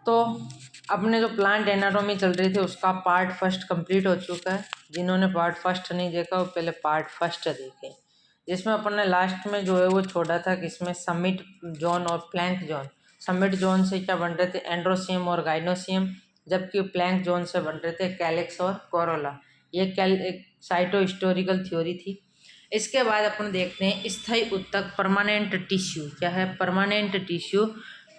तो अपने जो प्लांट एनाटॉमी चल रही थी उसका पार्ट फर्स्ट कंप्लीट हो चुका है। जिन्होंने पार्ट फर्स्ट नहीं देखा वो पहले पार्ट फर्स्ट देखें, जिसमें अपन ने लास्ट में जो है वो छोड़ा था कि इसमें समिट जोन और प्लैंक जोन। समिट जोन से क्या बन रहे थे, एंड्रोसियम और गाइनोसियम, जबकि प्लैंक जोन से बन रहे थे कैलिक्स और कोरोला। ये एक साइटो हिस्टोरिकल थ्योरी थी। इसके बाद अपन देखते हैं स्थायी उत्तक परमानेंट टिश्यू क्या है। Permanent tissue,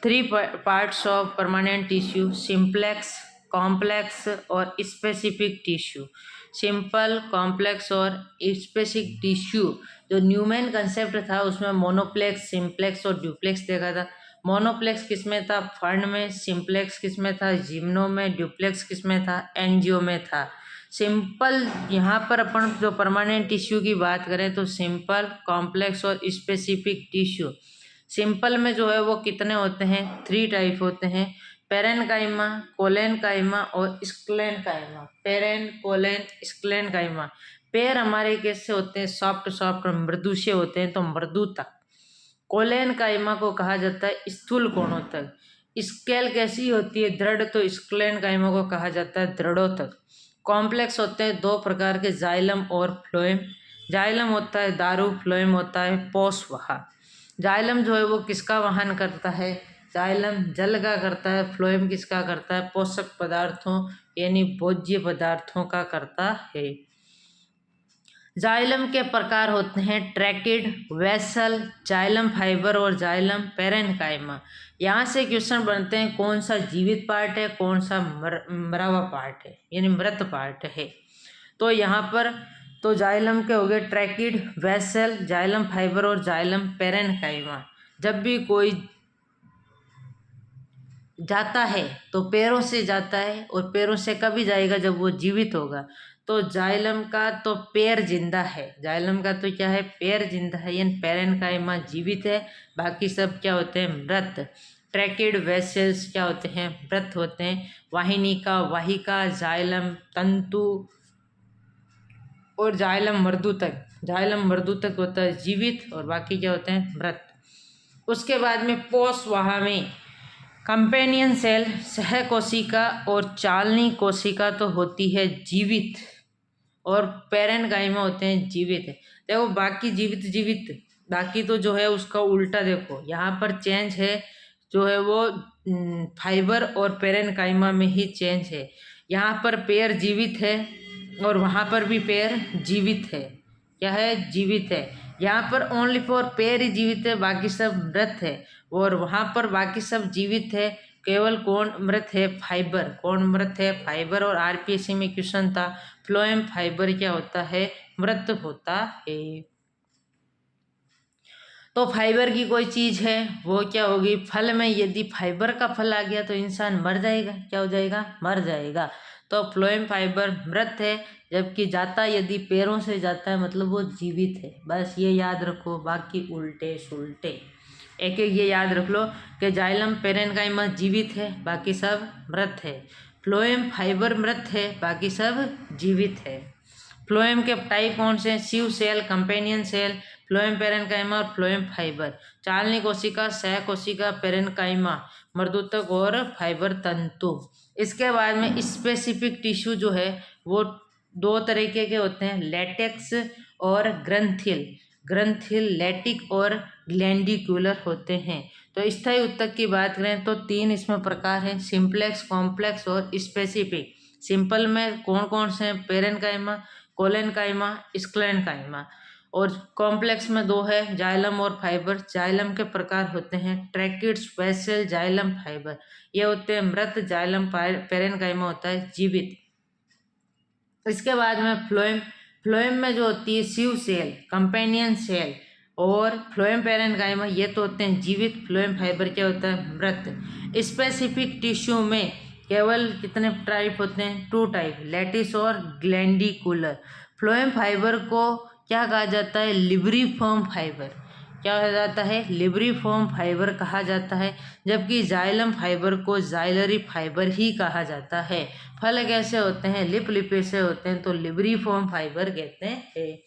3 parts of permanent tissue, simplex, complex और स्पेसिफिक टिश्यू। सिंपल, कॉम्प्लेक्स और स्पेसिफिक टिश्यू जो न्यूमैन कंसेप्ट था उसमें मोनोप्लेक्स, सिंप्लेक्स और ड्यूप्लेक्स देखा था। मोनोप्लेक्स किसमें था, फंड में। सिंप्लेक्स किसमें था, जिम्नो में। ड्यूप्लेक्स किसमें था, एनजीओ में था। सिंपल, यहाँ पर अपन जो परमानेंट टिश्यू की बात करें तो सिंपल, कॉम्प्लेक्स और स्पेसिफिक टिश्यू। सिंपल में जो है वो कितने होते हैं, 3 टाइप होते हैं, पेरेनकाइमा, कोलेनकाइमा और स्क्लेनकाइमा। पेरेन, कोलेन, स्क्लेनकाइमा। पैर हमारे कैसे होते हैं, सॉफ्ट और मृदु से होते हैं, तो मृदु तक। कोलेनकाइमा को कहा जाता है स्थूल कोणों तक। स्केल कैसी होती है, दृढ़, तो स्क्लेनकाइमा को कहा जाता है दृढ़ों तक। कॉम्प्लेक्स होते हैं 2 प्रकार के, जाइलम और फ्लोएम। जाइलम होता है दारू, फ्लोएम होता है पोषवाहक। जाइलम जो है वो किसका वहन करता है, जाइलम जल का करता है। फ्लोएम किसका करता है, पोषक पदार्थों यानी भोज्य पदार्थों का करता है। जाइलम के प्रकार होते हैं ट्रैकिड, वेसल, जाइलम फाइबर और जाइलम पेरेनकाइमा। यहाँ से क्वेश्चन बनते हैं कौन सा जीवित पार्ट है, कौन सा मरा हुआ पार्ट है यानी मृत पार्ट है। तो यहाँ पर तो जाइलम के हो गए ट्रैकिड, वेसल, जाइलम फाइबर और जाइलम पेरेनकाइमा। जब भी कोई जाता है तो पैरों से जाता है, और पैरों से कभी जाएगा, जब वो जीवित होगा। तो जाइलम का तो पैर जिंदा है, जाइलम का तो क्या है, पैर जिंदा है, यानी पेरेनकाइमा जीवित है, बाकी सब क्या होते हैं, मृत। ट्रैकिड, वेसल्स क्या होते हैं, मृत होते हैं। वाहिनिका, वाहिका, जाइलम तंतु और जाइलम मर्दूतक। जाइलम मर्दूतक होता है जीवित और बाकी क्या होते हैं, मृत। उसके बाद में पोषवाहा में कंपेनियन सेल, सह कोशिका और चालनी कोशिका तो होती है जीवित, और पेरेनकाइमा होते हैं जीवित है। देखो बाकी जीवित बाकी तो जो है उसका उल्टा देखो, यहाँ पर चेंज है जो है वो फाइबर और पेरेनकाइमा में ही चेंज है। यहाँ पर पैर जीवित है और वहाँ पर भी पैर जीवित है, क्या है, जीवित है। यहाँ पर ओनली फॉर पैर ही जीवित है, बाकी सब मृत है, और वहाँ पर बाकी सब जीवित है, केवल कौन मृत है, फाइबर। कौन मृत है, फाइबर। और आरपीएससी में क्वेश्चन था फ्लोएम फाइबर क्या होता है, मृत होता है। तो फाइबर की कोई चीज़ है वो क्या होगी, फल में यदि फाइबर का फल आ गया तो इंसान मर जाएगा, क्या हो जाएगा, मर जाएगा। तो फ्लोएम फाइबर मृत है, जबकि जाता यदि पैरों से जाता है मतलब वो जीवित है। बस ये याद रखो, बाकी उल्टे सुल्टे एक एक ये याद रख लो कि जाइलम पेरेनकाइमा जीवित है, बाकी सब मृत है। फ्लोएम फाइबर मृत है, बाकी सब जीवित है। फ्लोएम के टाइप कौन से हैं, sieve cell, companion cell, phloem parenchyma और फ्लोएम फाइबर। चालनी कोशिका, सह कोशिका, पेरेनकाइमा, मर्दूतक और फाइबर तंतु। इसके बाद में स्पेसिफिक टिश्यू जो है वो 2 तरीके के होते हैं, लेटेक्स और ग्रंथिल। ग्रंथिल लैटिक और ग्लैंडिकुलर होते हैं। तो स्थायी उत्तक की बात करें तो 3 इसमें प्रकार हैं, सिंप्लेक्स, कॉम्प्लेक्स और स्पेसिफिक। सिंपल में कौन कौन से हैं, पेरेनकाइमा, कोलेनकाइमा, स्क्लेनकाइमा। और कॉम्प्लेक्स में 2 है, जाइलम और फाइबर। जाइलम के प्रकार होते हैं ट्रैकिड्स, वेसल, जाइलम फाइबर। ये होते हैं मृत, जाइलम पेरेनकाइमा होता है जीवित। इसके बाद में फ्लोएम। फ्लोएम में जो होती है सीव सेल, कंपेनियन सेल और फ्लोएम पेरेनकाइमा, ये तो होते हैं जीवित। फ्लोएम फाइबर क्या होता है, मृत। स्पेसिफिक टिश्यू में केवल कितने टाइप होते हैं, 2 टाइप, लैटिस और ग्लैंडिकुलर। फ्लोएम फाइबर को क्या कहा जाता है, लिब्रिफॉर्म फाइबर। क्या कहा जाता है, लिब्रिफॉर्म फाइबर कहा जाता है, जबकि जाइलम फाइबर को जाइलरी फाइबर ही कहा जाता है। फल कैसे होते हैं, लिप लिपे से होते हैं, तो लिब्रिफॉर्म फाइबर कहते हैं।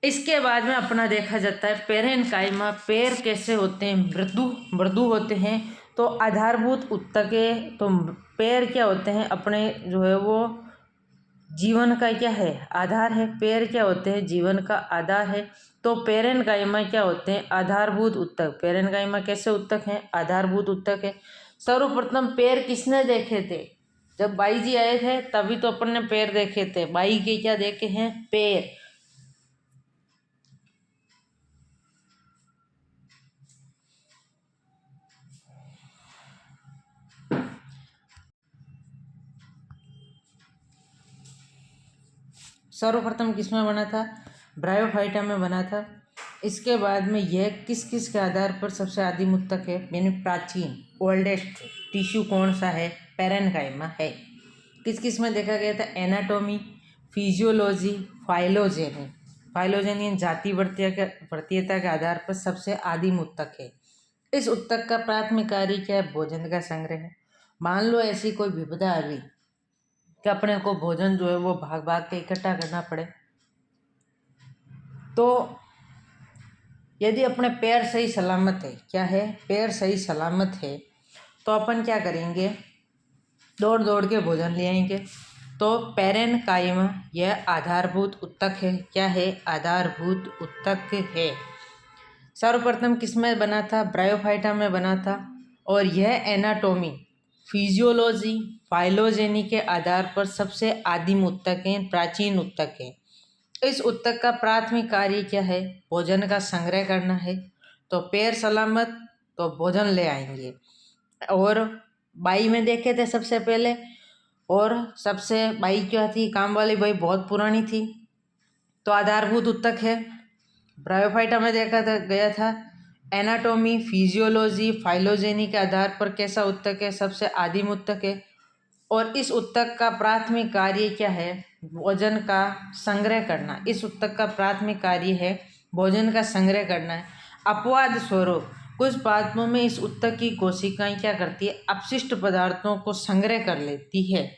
इसके बाद में अपना देखा जाता है पेरेनकाइमा। पैर कैसे होते हैं, मृदु मृदु होते हैं, तो आधारभूत ऊतकें, तो पैर क्या होते हैं अपने जो है वो जीवन का क्या है, आधार है। पैर क्या होते हैं, जीवन का आधार है। तो पेरेन्काइमा क्या होते हैं, आधारभूत ऊतक। पेरेन्काइमा कैसे ऊतक हैं, आधारभूत ऊतक है। सर्वप्रथम पैर किसने देखे थे, जब बाई जी आए थे तभी तो अपन ने पैर देखे थे। बाई के क्या देखे हैं, पैर। सर्वप्रथम किस में बना था, ब्रायोफाइटा में बना था। इसके बाद में यह किस किस के आधार पर सबसे आदिम ऊतक है, यानी प्राचीन ओल्डेस्ट टिश्यू कौन सा है, पेरेन्काइमा है। किस किस में देखा गया था, एनाटोमी, फिजियोलॉजी, फाइलोजेनी। फाइलोजेनी जाति वर्तीयता के आधार पर सबसे आदिम ऊतक है। इस ऊतक का प्राथमिक कार्य क्या है, भोजन का संग्रह है। मान लो ऐसी कोई विपदा आ गई कि अपने को भोजन जो है वो भाग भाग के इकट्ठा करना पड़े, तो यदि अपने पैर सही सलामत है, क्या है, पैर सही सलामत है, तो अपन क्या करेंगे, दौड़ दौड़ के भोजन ले आएंगे। तो पेरेन्काइमा यह आधारभूत ऊतक है, क्या है, आधारभूत ऊतक है। सर्वप्रथम किस में बना था, ब्रायोफाइटा में बना था। और यह एनाटोमी, फिजियोलॉजी, फाइलोजेनी के आधार पर सबसे आदिम ऊतक है, प्राचीन ऊतक है। इस ऊतक का प्राथमिक कार्य क्या है, भोजन का संग्रह करना है। तो पैर सलामत तो भोजन ले आएंगे। और बाई में देखे थे सबसे पहले, और सबसे बाई क्या थी, काम वाली बाई बहुत पुरानी थी, तो आधारभूत ऊतक है। ब्रायोफाइटा में देखा था गया था, एनाटोमी, फिजियोलॉजी, फाइलोजेनी के आधार पर कैसा ऊतक है, सबसे आदिम ऊतक है। और इस ऊतक का प्राथमिक कार्य क्या है, भोजन का संग्रह करना। इस ऊतक का प्राथमिक कार्य है भोजन का संग्रह करना है। अपवाद स्वरूप कुछ पादपों में इस ऊतक की कोशिकाएं क्या करती है, अपशिष्ट पदार्थों को संग्रह कर लेती है।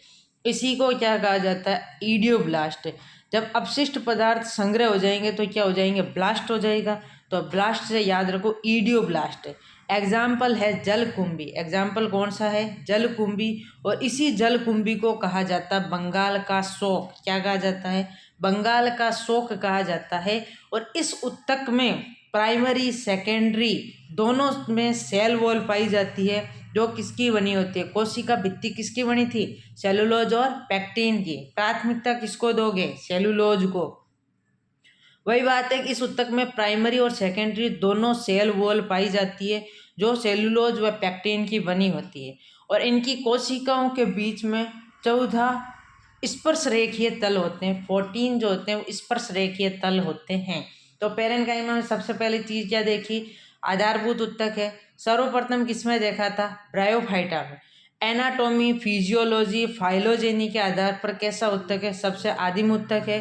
इसी को क्या कहा जाता है, ईडियोब्लास्ट। जब अपशिष्ट पदार्थ संग्रह हो जाएंगे तो क्या हो जाएंगे, ब्लास्ट हो जाएगा। तो ब्लास्ट से याद रखो ईडियोब्लास्ट। एग्जाम्पल है जलकुंभी। एग्जाम्पल कौन सा है, जलकुंभी। और इसी जलकुंभी को कहा जाता है बंगाल का शोक। क्या कहा जाता है, बंगाल का शोक कहा जाता है। और इस ऊतक में प्राइमरी सेकेंडरी दोनों में सेल वॉल पाई जाती है, जो किसकी बनी होती है, कोशिका भित्ति किसकी बनी थी, सेलुलोज और पैक्टिन की। प्राथमिकता किसको दोगे, सेलुलोज को। वही बात है कि इस ऊतक में प्राइमरी और सेकेंडरी दोनों सेल वॉल पाई जाती है, जो सेलुलोज व पैक्टिन की बनी होती है। और इनकी कोशिकाओं के बीच में 14 स्पर्श रेखीय तल होते हैं। 14 जो होते हैं वो स्पर्श रेखीय तल होते हैं। तो पेरेन्काइमा में सबसे पहली चीज क्या देखी, आधारभूत ऊतक है। सर्वप्रथम किसमें देखा था, ब्रायोफाइटा में। एनाटोमी, फिजियोलॉजी, फाइलोजेनी के आधार पर कैसा ऊतक है, सबसे आदिम ऊतक है।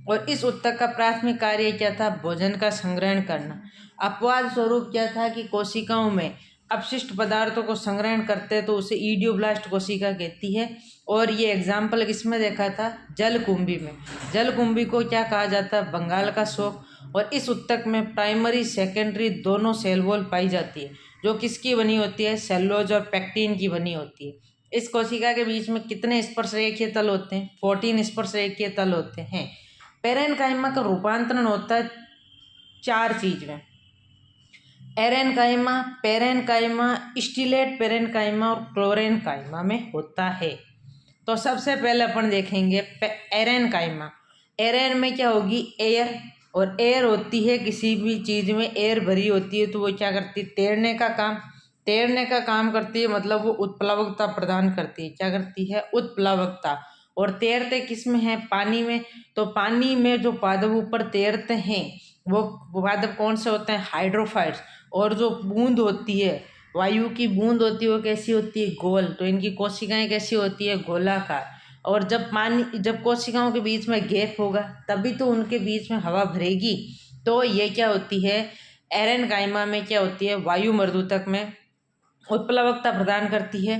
और इस ऊतक का प्राथमिक कार्य क्या था, भोजन का संग्रहण करना। अपवाद स्वरूप क्या था कि कोशिकाओं में अपशिष्ट पदार्थों को संग्रहण करते हैं, तो उसे ईडियोब्लास्ट कोशिका कहती है। और ये एग्जाम्पल किसमें देखा था, जलकुंभी में। जलकुंभी को क्या कहा जाता है, बंगाल का शोक। और इस ऊतक में प्राइमरी सेकेंडरी दोनों सेल वॉल पाई जाती है, जो किसकी बनी होती है, सेलुलोज और पैक्टिन की बनी होती है। इस कोशिका के बीच में कितने स्पर्श रेखीय तल होते हैं, 14 स्पर्श रेखीय तल होते हैं। पेरेन्काइमा का रूपांतरण होता है 4 चीज में, एरेन्काइमा, पेरेन्काइमा, स्टिलेट पेरेन्काइमा और क्लोरेन्काइमा में होता है। तो सबसे पहले अपन देखेंगे एरेन्काइमा। एरेन में क्या होगी, एयर। और एयर होती है किसी भी चीज़ में एयर भरी होती है तो वो क्या करती है, तैरने का काम। तैरने का काम करती है, मतलब वो उत्प्लावकता प्रदान करती है। क्या करती है, उत्प्लावकता। और तैरते किस में है, पानी में। तो पानी में जो पादप ऊपर तैरते हैं वो पादप कौन से होते हैं, हाइड्रोफाइट्स। और जो बूंद होती है, वायु की बूंद होती है, वो कैसी होती है, गोल। तो इनकी कोशिकाएं कैसी होती है, गोलाकार। और जब कोशिकाओं के बीच में गैप होगा तभी तो उनके बीच में हवा भरेगी। तो ये क्या होती है, एरेन्काइमा में क्या होती है, वायु मर्दूतक में उत्प्लावकता प्रदान करती है।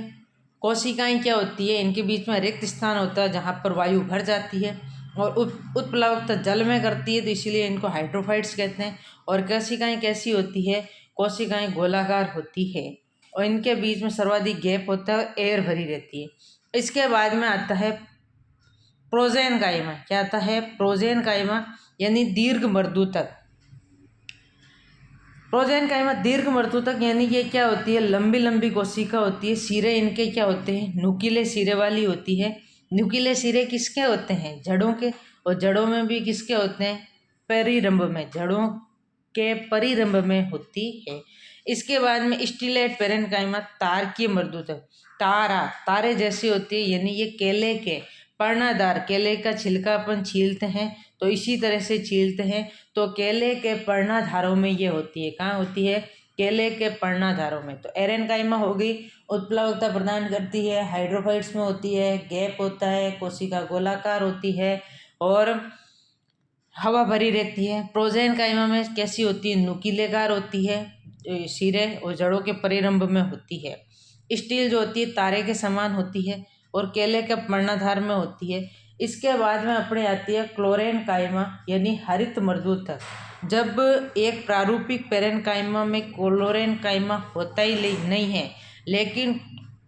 कोशिकाएं क्या होती है, इनके बीच में रिक्त स्थान होता है जहाँ पर वायु भर जाती है। और उत्प्लावकता जल में करती है, तो इसीलिए इनको हाइड्रोफाइट्स कहते हैं। और कोशिकाएं कैसी होती है, कोशिकाएं गोलाकार होती है। और इनके बीच में सर्वाधिक गैप होता है, एयर भरी रहती है। इसके बाद में आता है प्रोजेनकाइमा। क्या आता है? प्रोजेनकाइमा यानी दीर्घ मर्दूतक। प्रोजेनकाइमा दीर्घ मर्दूतक यानी ये क्या होती है? लंबी लंबी कोशिका होती है। सिरे इनके क्या होते हैं? नुकीले सिरे वाली होती है। नुकीले सिरे किसके होते हैं? जड़ों के। और जड़ों में भी किसके होते हैं? परिरंभ में, जड़ों के परिरंभ में होती है। इसके बाद में स्टिलेट पेरेन्काइमा तारकीय मर्दूतक। तारे जैसी होती है, यानी ये केले के पर्णाधार, केले का छिलका अपन छीलते हैं तो इसी तरह से छीलते हैं, तो केले के पर्णाधारों में ये होती है। कहाँ होती है? केले के पर्णाधारों में। तो एरेनकाइमा हो गई, उत्प्लावकता प्रदान करती है, हाइड्रोफाइट्स में होती है, गैप होता है, कोशिका गोलाकार होती है और हवा भरी रहती है। प्रोजेनकाइमा में कैसी होती है? नुकीलेकार होती है, सिरे और जड़ों के परिरंभ में होती है। स्टील जो होती है तारे के समान होती है और केले के पर्णाधार में होती है। इसके बाद में अपने आती है क्लोरेनकाइमा यानी हरित मर्दूतक। जब एक प्रारूपिक पेरेनकाइमा में क्लोरेनकाइमा होता ही नहीं है, लेकिन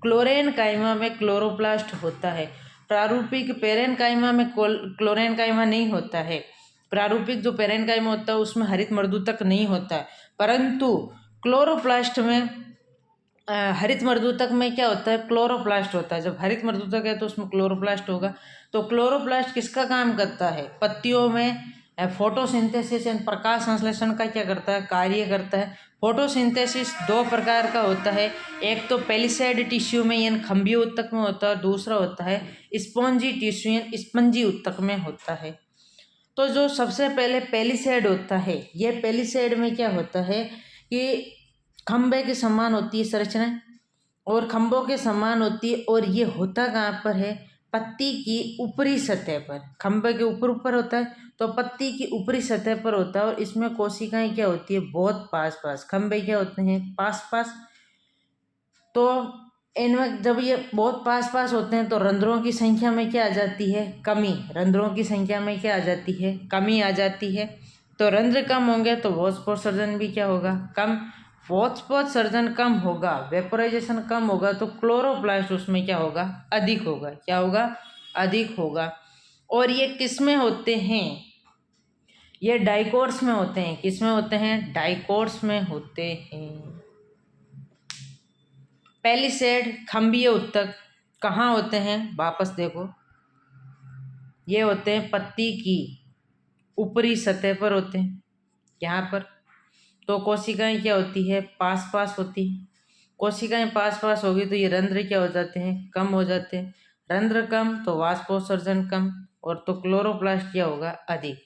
क्लोरेनकाइमा में क्लोरोप्लास्ट होता है। प्रारूपिक पेरेनकाइमा में क्लोरेनकाइमा नहीं होता है। प्रारूपिक जो पेरेनकाइमा होता है उसमें हरित मर्दूतक नहीं होता है, परंतु क्लोरोप्लास्ट में हरित मर्दूतक में क्या होता है? क्लोरोप्लास्ट होता है। जब हरित मर्दूतक है तो उसमें क्लोरोप्लास्ट होगा। तो क्लोरोप्लास्ट किसका काम करता है? पत्तियों में फोटोसिंथेसिस यानी प्रकाश संश्लेषण का क्या करता है? कार्य करता है। फोटोसिंथेसिस दो प्रकार का होता है, एक तो पेलिसेड टिश्यू में यानी खंभीय ऊतक में होता है, दूसरा होता है स्पॉन्जी टिश्यू यानी स्पंजी ऊतक में होता है। तो जो सबसे पहले पेलिसेड होता है, ये पेलिसेड में क्या होता है कि खंभे के समान होती है संरचना और खंभों के समान होती है, और ये होता कहाँ पर है? पत्ती की ऊपरी सतह पर। खंभे के ऊपर होता है तो पत्ती की ऊपरी सतह पर होता है, और इसमें कोशिकाएं क्या होती है? बहुत पास पास। खंभे क्या होते हैं? पास पास। तो इनमें जब ये बहुत पास पास होते हैं तो रंध्रों की संख्या में क्या आ जाती है? कमी। रंध्रों की संख्या में क्या आ जाती है? कमी आ जाती है। तो रंध्र कम होंगे तो वाष्पोत्सर्जन भी क्या होगा? कम। वाष्पोत्सर्जन कम होगा, वेपोराइजेशन कम होगा, तो क्लोरोप्लास्ट उसमें क्या होगा? अधिक होगा। क्या होगा? अधिक होगा। और ये किस में होते हैं? ये डाइकोट्स में होते हैं। किस में होते हैं? डाइकोट्स में होते हैं। पेलिसेड खंभीय ऊतक कहाँ होते हैं? वापस देखो, ये होते हैं पत्ती की ऊपरी सतह पर होते हैं, यहाँ पर। तो कोशिकाएं क्या होती है? पास पास होती है। कोशिकाएं पास पास होगी तो ये रंध्र क्या हो जाते हैं? कम हो जाते हैं। रंध्र कम तो वाष्पोत्सर्जन कम, और तो क्लोरोप्लास्ट क्या होगा? अधिक।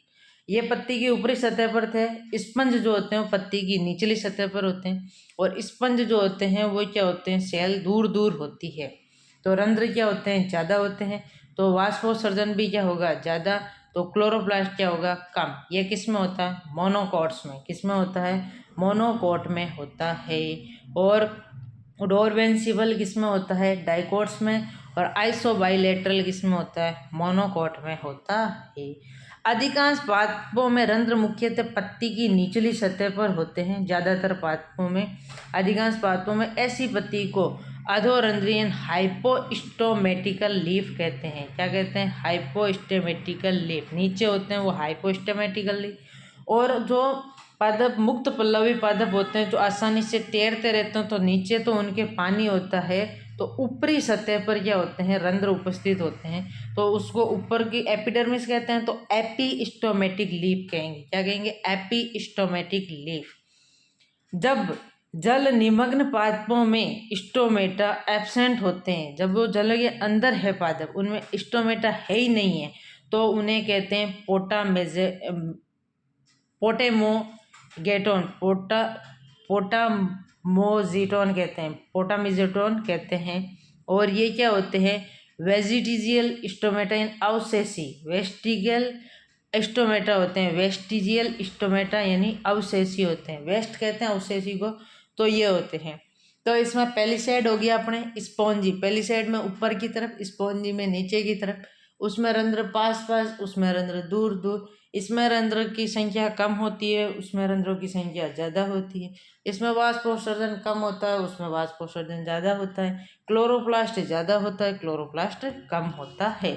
ये पत्ती की ऊपरी सतह पर थे। स्पंज जो होते हैं वो पत्ती की निचली सतह पर होते हैं, और स्पंज जो होते हैं वो क्या होते हैं? सेल दूर दूर होती है। तो रंध्र क्या होते हैं? ज़्यादा होते हैं, तो वाष्पोत्सर्जन भी क्या होगा? ज़्यादा। तो क्लोरोप्लास्ट क्या होगा? कम। ये किस में होता है? मोनोकोट्स में। किस में होता है? मोनोकोट में होता है। और डोरवेंसिबल किस में होता है? डाइकोट्स में। और आइसोबाइलेटरल किस में होता है? मोनोकोट में होता है। अधिकांश पादपों में रंध्र मुख्यतः पत्ती की निचली सतह पर होते हैं। ज़्यादातर पादपों में, अधिकांश पादपों में ऐसी पत्ती को अधोरंध्रीय हाइपोस्टोमेटिकल लीफ कहते हैं। क्या कहते हैं? हाइपोस्टोमेटिकल लीफ। नीचे होते हैं वो हाइपोस्टोमेटिकल लीफ। और जो पादप मुक्त पल्लवी पादप होते हैं जो आसानी से तैरते रहते हैं, तो नीचे तो उनके पानी होता है, तो ऊपरी सतह पर क्या होते हैं? रंध्र उपस्थित होते हैं, तो उसको ऊपर की एपिडर्मिस कहते हैं, तो एपिस्टोमेटिक लीफ कहेंगे। क्या कहेंगे? एपिस्टोमेटिक लीफ। जब जल निमग्न पादपों में स्टोमेटा एब्सेंट होते हैं, जब वो जल के अंदर है पादप, उनमें स्टोमेटा है ही नहीं है, तो उन्हें कहते हैं पोटामोजेटोन पोटामोजिटोन कहते हैं, पोटामिजेटोन कहते हैं। और ये क्या होते हैं? वेजिटिजियल स्टोमेटा इन अवशेषी। वेस्टिजियल स्टोमेटा होते हैं। वेस्टिजियल स्टोमेटा यानी अवशेषी होते हैं। वेस्ट कहते हैं अवशेषी को, तो ये होते हैं। तो इसमें पेलिसेड हो गया अपने, स्पॉन्जी। पेलिसेड में ऊपर की तरफ, स्पॉन्जी में नीचे की तरफ। उसमें रंध्र पास पास, उसमें रंध्र दूर दूर। इसमें रंध्र की संख्या कम होती है, उसमें रंध्रों की संख्या ज़्यादा होती है। इसमें वाष्पोत्सर्जन कम होता है, उसमें वाष्पोत्सर्जन ज़्यादा होता है। क्लोरोप्लास्ट ज़्यादा होता है, क्लोरोप्लास्ट कम होता है।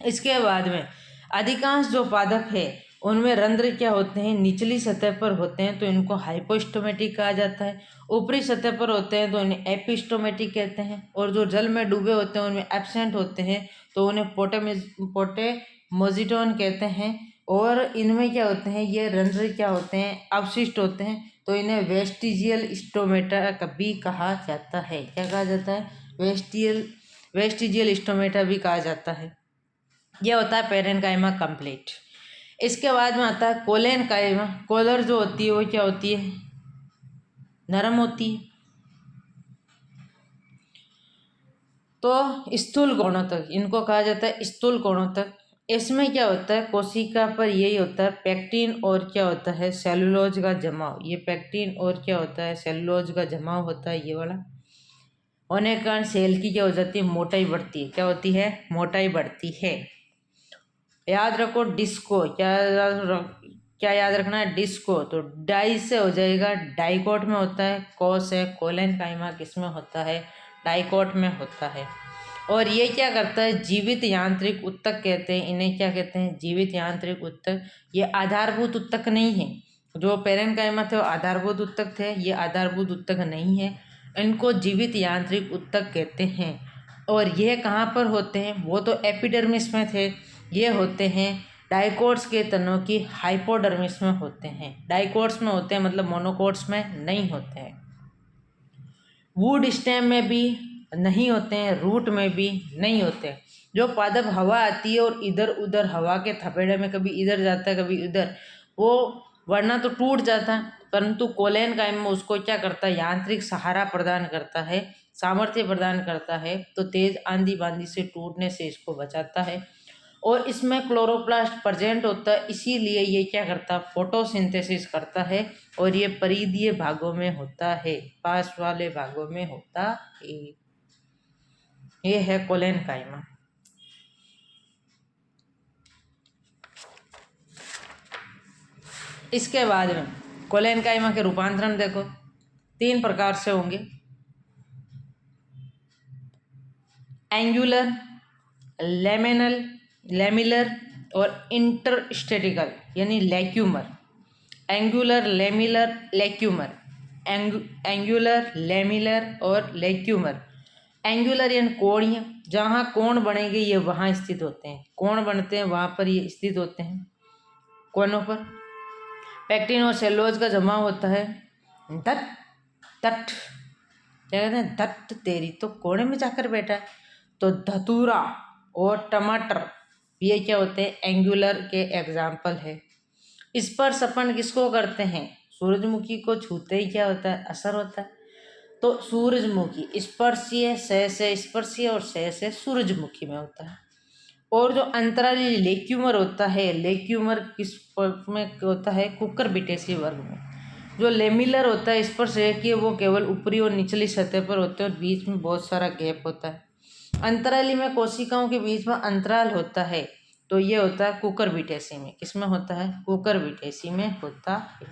इसके बाद में अधिकांश जो पादप है उनमें रंध्र क्या होते हैं, निचली सतह पर होते हैं तो इनको हाइपोस्टोमेटिक कहा जाता है। ऊपरी सतह पर होते हैं तो इन्हें एपिस्टोमेटिक कहते हैं। और जो जल में डूबे होते हैं उनमें एब्सेंट होते हैं तो उन्हें पोटेमोजिटोन कहते हैं। और इनमें क्या होते हैं, ये रंध्र क्या होते हैं, अवशिष्ट होते हैं तो इन्हें वेस्टिजियल स्टोमेटा भी कहा जाता है। क्या कहा जाता है, वेस्टिजियल स्टोमेटा भी कहा जाता है। यह होता है पेरेन्काइमा कंप्लीट। इसके बाद में आता है कोलेनकाइमा। कोलर जो होती है वो क्या होती है, नरम होती है। तो स्थूल कोणोत्तक, इनको कहा जाता है स्थूल कोणोत्तक। इसमें क्या होता है, कोशिका पर यही होता है पेक्टिन और क्या होता है, सेलुलोज का जमाव। ये पेक्टिन और क्या होता है, सेलुलोज का जमाव होता है ये वाला। होने के कारण सेल की क्या हो जाती है, मोटाई बढ़ती है। क्या होती है, मोटाई बढ़ती है। याद रखो डिस्को, क्या याद रखना है, डिस्को। तो डाई से हो जाएगा, डाइकोट में होता है। कोस है, कोलेनकाइमा किसमें होता है, डाइकोट में होता है। और ये क्या करता है, जीवित यांत्रिक उत्तक कहते हैं इन्हें। क्या कहते हैं, जीवित यांत्रिक उत्तक। ये आधारभूत उत्तक नहीं है। जो पेरेन्काइमा थे वो आधारभूत उत्तक थे, ये आधारभूत उत्तक नहीं है। इनको जीवित यांत्रिक उत्तक कहते हैं। और यह कहाँ पर होते हैं, वो तो एपिडर्मिस में थे। ये होते हैं डाइकोट्स के तनों की हाइपोडर्मिस में होते हैं। डाइकोट्स में होते हैं मतलब मोनोकोट्स में नहीं होते हैं। वुड स्टेम में भी नहीं होते हैं, रूट में भी नहीं होते हैं। जो पादप हवा आती है और इधर उधर हवा के थपेड़े में कभी इधर जाता है कभी इधर, वो वरना तो टूट जाता है, परंतु कोलेनकाइमा उसको क्या करता है, यांत्रिक सहारा प्रदान करता है, सामर्थ्य प्रदान करता है। तो तेज आंधी बांधी से टूटने से इसको बचाता है। और इसमें क्लोरोप्लास्ट प्रेजेंट होता है, इसीलिए ये क्या करता है, फोटोसिंथेसिस करता है। और ये परिधीय भागों में होता है, पास वाले भागों में होता है। ये है कोलेनकाइमा। इसके बाद में कोलेनकाइमा के रूपांतरण देखो, 3 प्रकार से होंगे, एंगुलर, लेमिलर और इंटरस्टेटिकल यानी lacunar. Angular, lamellar, lacunar. Angular, lamellar और लैक्यूमर। एंगुलर यानी कोणीय, जहाँ कोण बनेंगे ये वहाँ स्थित होते हैं। कोण बनते हैं वहाँ पर ये स्थित होते हैं, कोनों पर। पेक्टिन और सेलुलोज का जमाव होता है। दट क्या कहते हैं, दट तेरी तो कोने में जाकर बैठा है। तो धतूरा और टमाटर ये क्या होते हैं, एंगुलर के एग्जाम्पल है। स्पर्श अपन किसको करते हैं, सूरजमुखी को छूते ही क्या होता है, असर होता है। तो सूरजमुखी स्पर्शीय, से स्पर्शीय और से सूरजमुखी में होता है। और जो अंतराली लेक्यूमर होता है, लेक्यूमर किस में होता है, कुकर बिटेसी वर्ग में। जो लेमिलर होता है स्पर्श कि वो केवल ऊपरी और निचली सतह पर होते हैं और बीच में बहुत सारा गैप होता है। अंतराली में कोशिकाओं के बीच में अंतराल होता है, तो ये होता है कुकर बिटेसी में। किसमें होता है, कुकर बिटेसी में होता है।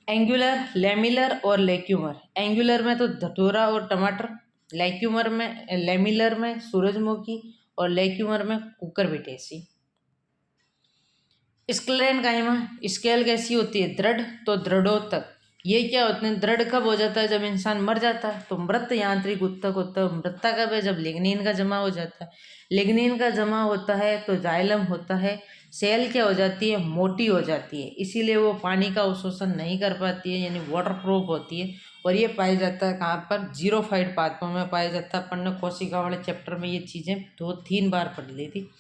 एंगुलर, लेमिलर और लेक्यूमर। एंगुलर में तो धतूरा और टमाटर, लेक्यूमर में, लेमिलर में सूरजमुखी और लेक्यूमर में कुकर बिटेसी। स्क्लेरेनकाइमा, स्केल कैसी होती है, दृढ़, तो दृढ़ोत्तक। ये क्या होते हैं, दृढ़ कब हो जाता है, जब इंसान मर जाता है तो मृत यांत्रिक उत्तक होता है। मृता कब है, जब लिग्निन का जमा हो जाता है। लिग्निन का जमा होता है तो जाइलम होता है। सेल क्या हो जाती है, मोटी हो जाती है, इसीलिए वो पानी का अवशोषण नहीं कर पाती है, यानी वाटर प्रूफ होती है। और ये पाया जाता है कहाँ पर, जीरोफाइट पादपों में पाया जाता है। अपन ने कोशिका वाले चैप्टर में ये चीज़ें 2-3 बार पढ़ ली थी।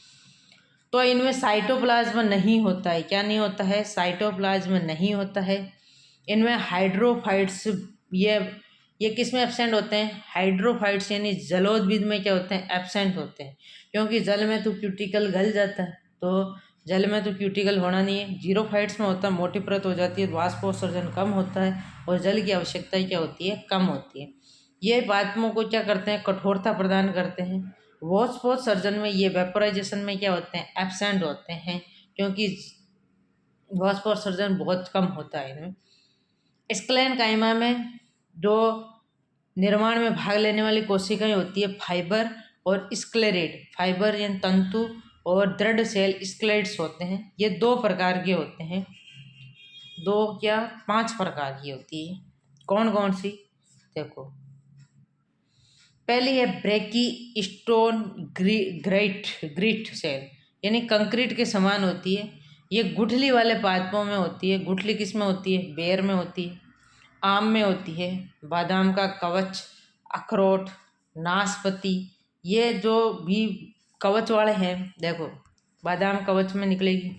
तो इनमें साइटोप्लाज्म नहीं होता है। क्या नहीं होता है, साइटोप्लाज्म नहीं होता है। इनमें हाइड्रोफाइट्स, ये किस में एब्सेंट होते हैं, हाइड्रोफाइट्स यानी जलोद्भिद में क्या होते हैं, एब्सेंट होते हैं। क्योंकि जल में तो क्यूटिकल गल जाता है, तो जल में तो क्यूटिकल होना नहीं है। जीरोफाइट्स में होता है, मोटी परत हो जाती है, वाष्पोत्सर्जन कम होता है और जल की आवश्यकता क्या होती है, कम होती है। ये पादपों को क्या करते हैं, कठोरता प्रदान करते हैं। वॉश पोस्ट सर्जन में ये वेपोराइजेशन में क्या होते हैं, एब्सेंट होते हैं, क्योंकि वॉश पोस्ट सर्जन बहुत कम होता है इनमें। स्क्लेन काइमा में जो निर्माण में भाग लेने वाली कोशिकाएं होती है फाइबर और स्क्लेरेट, फाइबर यानी तंतु और दृढ़ सेल स्क्लेट्स होते हैं। ये 2 प्रकार के होते हैं, 2 क्या 5 प्रकार की होती है। कौन कौन सी, देखो पहली है ब्रेकी स्टोन ग्रिट सेल, यानी कंक्रीट के समान होती है। ये गुठली वाले पादपों में होती है। गुठली किस में होती है, बेर में होती है, आम में होती है, बादाम का कवच, अखरोट, नाशपाती, ये जो भी कवच वाले हैं, देखो बादाम कवच में निकलेगी,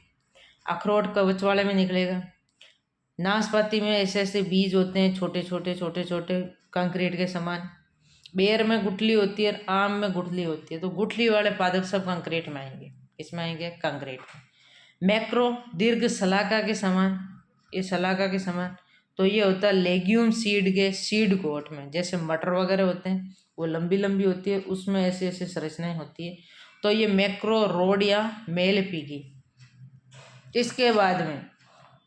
अखरोट कवच वाले में निकलेगा, नाशपाती में ऐसे ऐसे बीज होते हैं छोटे छोटे छोटे छोटे कंक्रीट के समान, बेर में गुठली होती है, आम में गुठली होती है। तो गुठली वाले पादप सब कंक्रीट में आएंगे, किसमें आएंगे, कंक्रीट में। मैक्रो दीर्घ सलाका के समान, ये सलाका के समान, तो ये होता है लेग्यूम सीड के सीड कोट में, जैसे मटर वगैरह होते हैं वो लंबी लंबी होती है, उसमें ऐसे ऐसे संरचनाएं होती है। तो ये मैक्रो रोड या मेल पीगी। इसके बाद में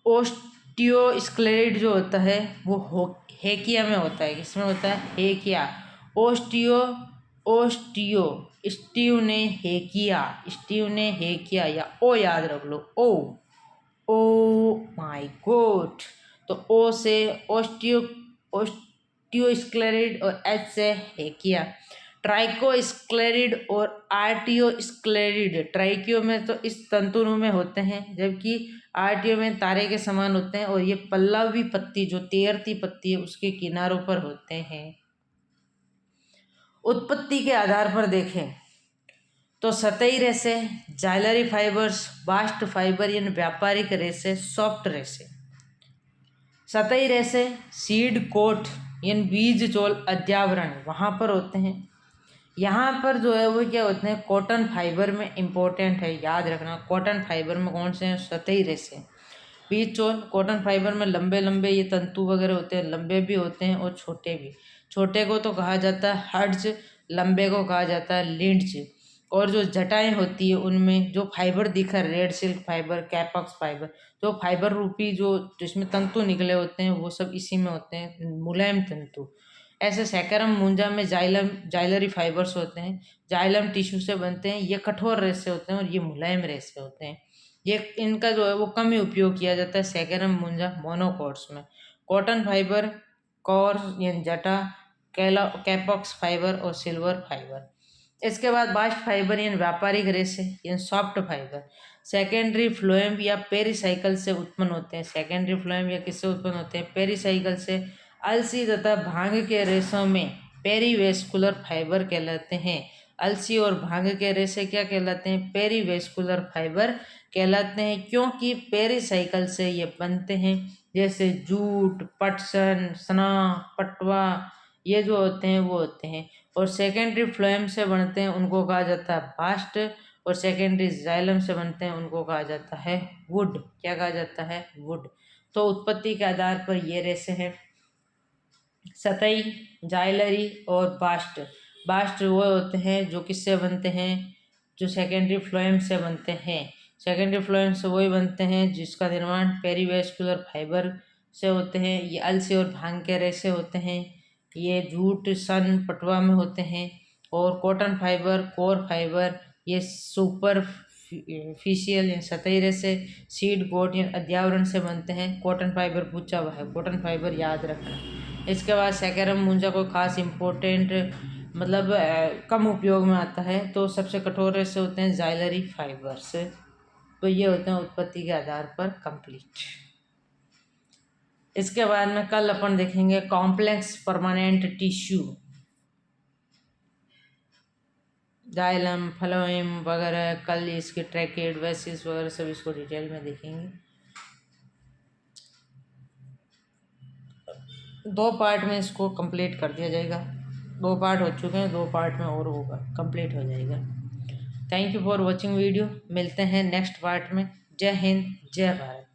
ओस्टियोस्क्लेरोइड जो होता है वो हेकिया में होता है। किसमें होता है, हेकिया। ओस्टियो ओस्टियो स्टीव ने हेकिया या ओ याद रख लो, ओ माय गॉड। तो ओ से ओस्टियोस्क्लेरोइड और एच से हेकिया। ट्राइकोस्क्लेरिड और आर्टियोस्क्लेरिड, ट्राइकियो में तो इस तंतुओं में होते हैं, जबकि आर्टियो में तारे के समान होते हैं, और ये पल्लवी पत्ती जो तैरती पत्ती है उसके किनारों पर होते हैं। उत्पत्ति के आधार पर देखें तो सतही रेशे, जाइलरी फाइबर्स, बास्ट फाइबर यानी व्यापारिक रेशे, सॉफ्ट रेशे। सतही रेशे सीड कोट यानी बीज चोल अध्यावरण वहाँ पर होते हैं। यहाँ पर जो है वो क्या होते हैं, कॉटन फाइबर में इम्पोर्टेंट है, याद रखना। कॉटन फाइबर में कौन से हैं, सतही रेशे, बीज चोल। कॉटन फाइबर में लंबे लंबे ये तंतु वगैरह होते हैं, लंबे भी होते हैं और छोटे भी। छोटे को तो कहा जाता है हड्ज, लंबे को कहा जाता है लिंड्ज। और जो जटाएं होती है उनमें जो फाइबर दिखा, रेड सिल्क फाइबर, कैपॉक्स फाइबर, जो फाइबर रूपी जो जिसमें तंतु निकले होते हैं वो सब इसी में होते हैं, मुलायम तंतु। ऐसे सैकरम मूंजा में जाइलरी फाइबर्स होते हैं, जाइलम टिश्यू से बनते हैं, ये कठोर रेशे होते हैं और ये मुलायम रेशे होते हैं। ये इनका जो है वो कम ही उपयोग किया जाता है सैकरम मूंजा मोनोकोट्स में। कॉटन फाइबर, कॉर यानी जटा, कैपॉक्स फाइबर और सिल्वर फाइबर। इसके बाद बास्ट फाइबर यानी व्यापारिक रेशे यानी सॉफ्ट फाइबर सेकेंडरी फ्लोएम या पेरीसाइकिल से उत्पन्न होते हैं। सेकेंडरी फ्लोएम या किससे उत्पन्न होते हैं, पेरीसाइकिल से। अलसी तथा भांग के रेशों में पेरीवेस्कुलर फाइबर कहलाते हैं। अलसी और भांग के रेशे क्या कहलाते हैं, पेरीवेस्कुलर फाइबर कहलाते हैं, क्योंकि पेरीसाइकिल से ये बनते हैं। जैसे जूट, पटसन, सना, पटवा, ये जो होते हैं वो होते हैं। और सेकेंडरी फ्लोएम से बनते हैं, उनको कहा जाता है बास्ट। और सेकेंडरी जाइलम से बनते हैं, उनको कहा जाता है वुड। क्या कहा जाता है, वुड। तो उत्पत्ति के आधार पर ये रेशे हैं, सतही, जाइलरी और बास्ट। बास्ट वो होते हैं जो किससे बनते हैं, जो सेकेंडरी फ्लोएम से बनते हैं। सेकेंडरी फ्लोएम से वही बनते हैं जिसका निर्माण पेरीवेस्कुलर फाइबर से होते हैं। ये अलसी और भांग के रेशे होते हैं। ये जूट, सन, पटवा में होते हैं। और कॉटन फाइबर, कोर फाइबर, ये सुपरफिशियल यानी सतही रेशे, सीड कोट यानी अध्यावरण से बनते हैं। कॉटन फाइबर पूछा हुआ है, कॉटन फाइबर याद रखना। इसके बाद सैकरम मूंजा को खास इम्पोर्टेंट मतलब कम उपयोग में आता है, तो सबसे कठोर रेशे होते हैं जाइलरी फाइबर्स। तो ये होते हैं उत्पत्ति के आधार पर कंप्लीट। इसके बाद में कल अपन देखेंगे complex permanent tissue, xylem, phloem वगैरह। कल इसके ट्रैकेड, वेसिस वगैरह सब इसको डिटेल में देखेंगे। 2 पार्ट में इसको कंप्लीट कर दिया जाएगा। 2 पार्ट हो चुके हैं, 2 पार्ट में और होगा, कंप्लीट हो जाएगा। Thank you for watching video. मिलते हैं नेक्स्ट पार्ट में। जय हिंद, जय भारत।